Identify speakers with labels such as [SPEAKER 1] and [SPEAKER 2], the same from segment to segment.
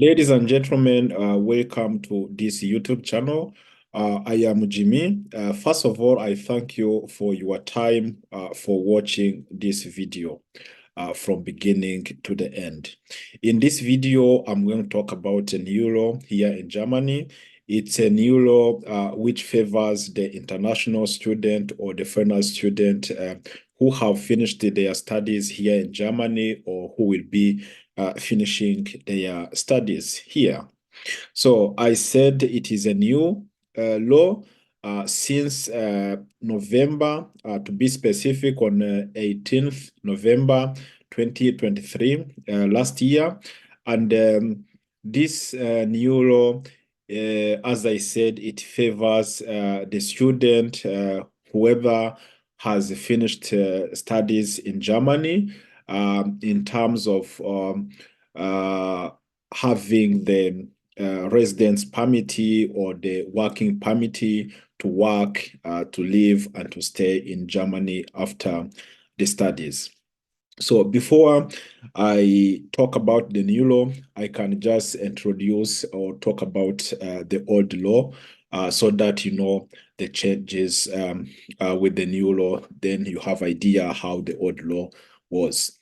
[SPEAKER 1] Ladies and gentlemen, welcome to this YouTube channel. I am Jimmy. First of all, I thank you for your time for watching this video from beginning to the end. In this video, I'm going to talk about a new law here in Germany. It's a new law which favors the international student or the foreigner student who have finished their studies here in Germany or who will be finishing their studies here. So I said it is a new law since November, to be specific, on 18th November 2023, last year. And this new law, as I said, it favors the student, whoever has finished studies in Germany, in terms of having the residence permit or the working permit to work, to live, and to stay in Germany after the studies. So before I talk about the new law, I can just introduce or talk about the old law, so that you know the changes with the new law. Then you have idea how the old law was.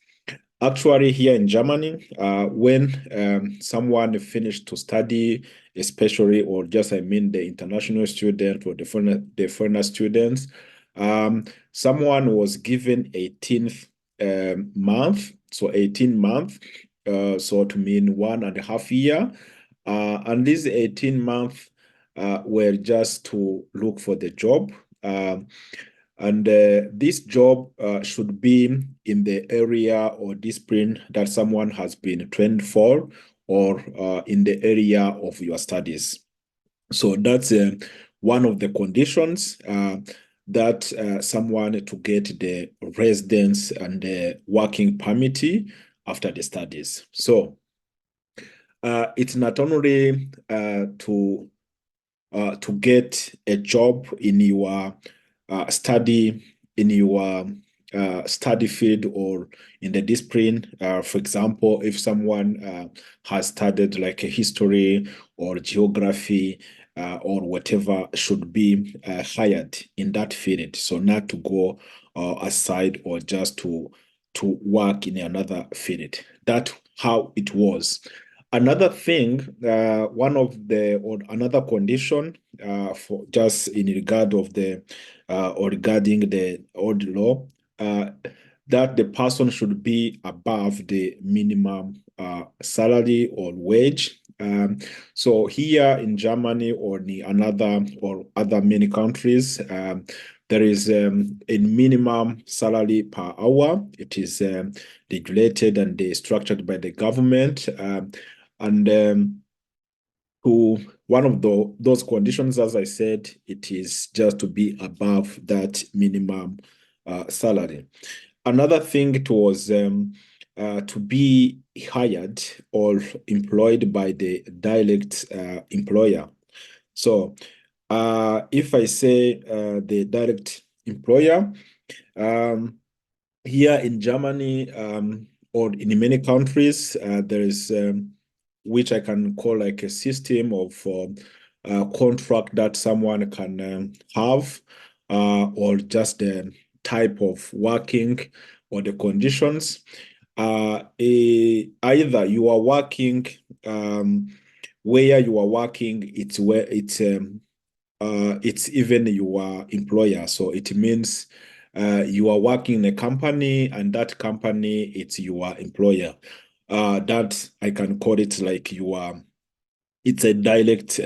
[SPEAKER 1] Actually, here in Germany, when someone finished to study, especially, or just I mean the international student or the foreigner students, someone was given 18th month, so 18 month, so to mean 1.5 year, and these 18 months were just to look for the job. And this job should be in the area or discipline that someone has been trained for, or in the area of your studies. So that's one of the conditions that someone to get the residence and the working permit after the studies. So it's not only to get a job in your study, in your study field or in the discipline. For example, if someone has studied like a history or geography or whatever, should be hired in that field. So not to go aside or just to work in another field. That's how it was. Another thing, one of the or another condition for just in regard of the or regarding the old law, that the person should be above the minimum salary or wage. So here in Germany or in another or other many countries, there is a minimum salary per hour. It is regulated and structured by the government. And to one of those conditions, as I said, it is just to be above that minimum salary. Another thing, it was to be hired or employed by the direct employer. So if I say the direct employer, here in Germany, or in many countries, there is which I can call like a system of contract that someone can have, or just the type of working or the conditions. Either you are working, where you are working, it's even your employer. So it means you are working in a company, and that company, it's your employer. That I can call it like it's a direct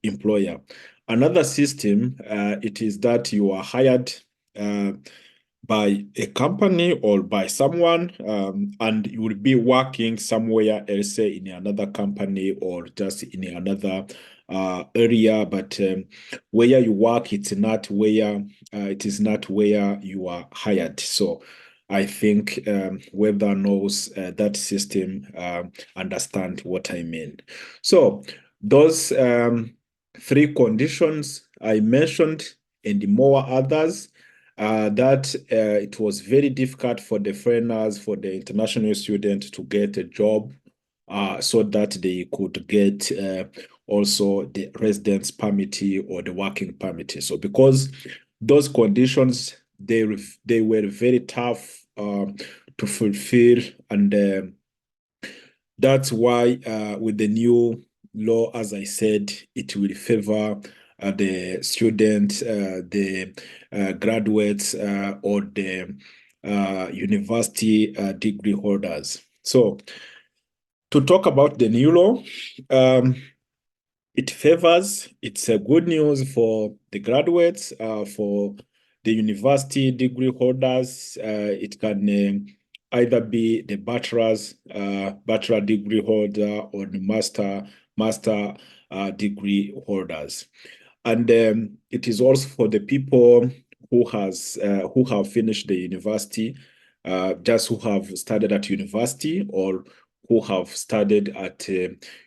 [SPEAKER 1] employer. Another system, it is that you are hired by a company or by someone, and you will be working somewhere else, say in another company or just in another area, but where you work, it is not where you are hired. So I think whoever knows that system understand what I mean. So those three conditions I mentioned and more others, that it was very difficult for the foreigners, for the international student to get a job so that they could get also the residence permit or the working permit. So because those conditions, they were very tough to fulfill, and that's why with the new law, as I said, it will favor the students, the graduates, or the university degree holders. So to talk about the new law, um, it favors, it's a good news for the graduates, for the university degree holders. It can either be the bachelor degree holder or the master degree holders. And it is also for the people who have finished the university, just who have studied at university or who have studied at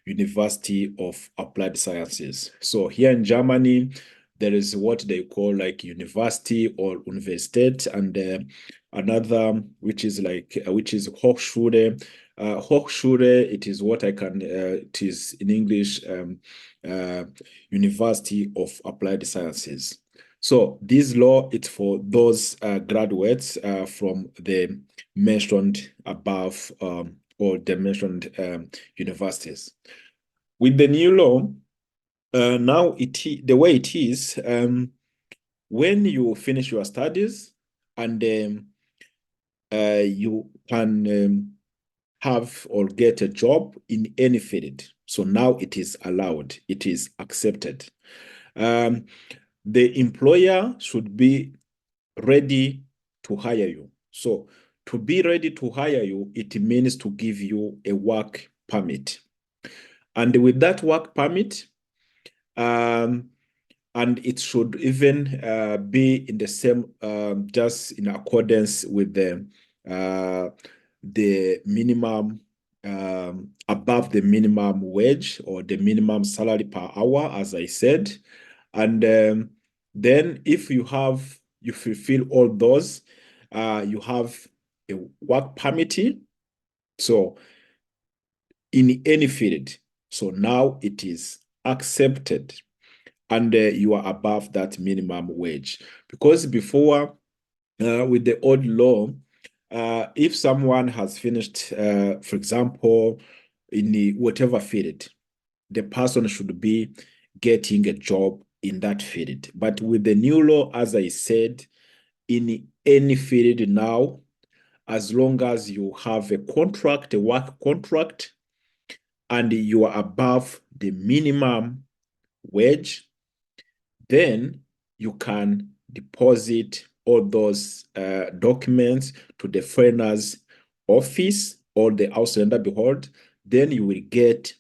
[SPEAKER 1] University of Applied Sciences. So here in Germany, there is what they call like university or Universität, and another which is Hochschule. Hochschule, it is what I can. It is in English. Uh, University of Applied Sciences. So this law, it's for those graduates from the mentioned above or the mentioned universities. With the new law, now the way it is, when you finish your studies and you can have or get a job in any field. So now it is allowed, it is accepted. Um, the employer should be ready to hire you. So to be ready to hire you, it means to give you a work permit. And with that work permit, um, and it should even be in the same, just in accordance with the minimum, above the minimum wage or the minimum salary per hour, as I said. And then if you fulfill all those, you have a work permit. So in any field. So now it is accepted, and you are above that minimum wage. Because before, with the old law, if someone has finished, for example, in whatever field, the person should be getting a job in that field. But with the new law, as I said, in any field now, as long as you have a contract, a work contract, and you are above the minimum wage, then you can deposit all those documents to the foreigner's office or the Ausländer Behold. Then you will get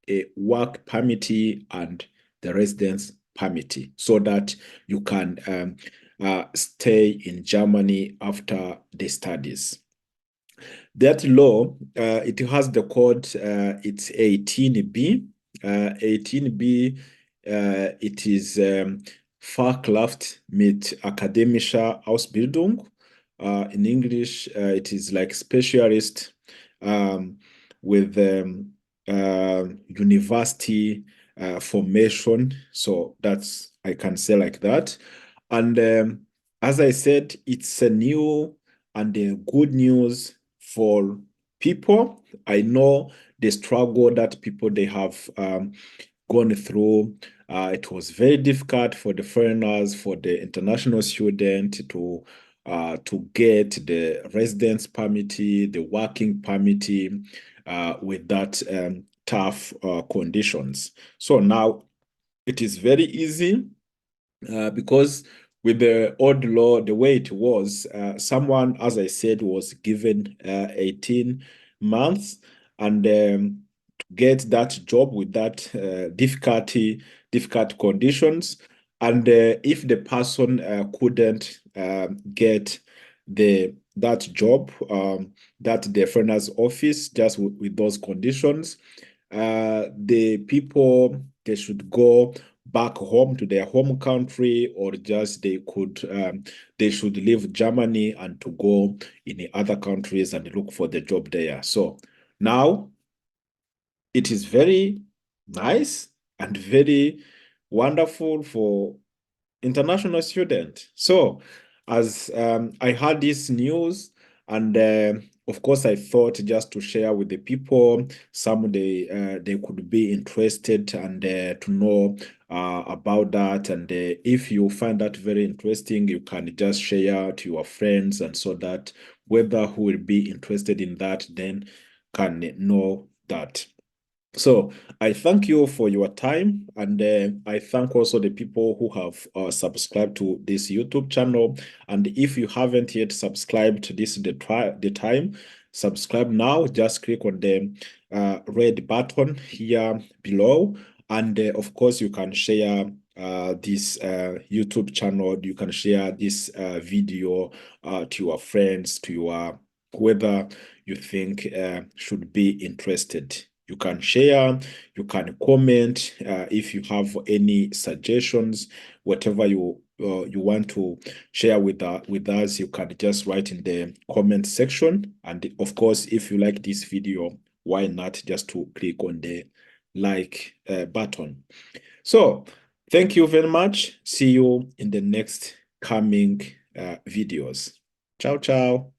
[SPEAKER 1] a work permit and the residence permit so that you can stay in Germany after the studies. That law, it has the code, it's 18B. 18B, it is Fachkraft mit akademischer Ausbildung. In English, it is like specialist with university formation. So that's, I can say like that. And as I said, it's a new and a good news for people. I know the struggle that people they have gone through. It was very difficult for the foreigners, for the international student to get the residence permit, the working permit with that tough conditions. So now it is very easy because with the old law, the way it was, someone, as I said, was given 18 months, and to get that job with that difficult conditions. And if the person couldn't get that job, that the foreigner's office, just with those conditions, the people, they should go back home to their home country, or just they should leave Germany and to go in the other countries and look for the job there. So now it is very nice and very wonderful for international student. So as I heard this news, and of course I thought just to share with the people, some they could be interested and to know about that. And if you find that very interesting, you can just share to your friends, and so that whether who will be interested in that then can know that. So I thank you for your time, and I thank also the people who have subscribed to this YouTube channel. And if you haven't yet subscribed to this the time, subscribe now. Just click on the red button here below, and of course you can share this YouTube channel. You can share this video to your friends, to your whoever you think should be interested. You can share, you can comment if you have any suggestions, whatever you want to share with us, you can just write in the comment section. And of course, if you like this video, why not just to click on the like button. So thank you very much. See you in the next coming videos. Ciao, ciao.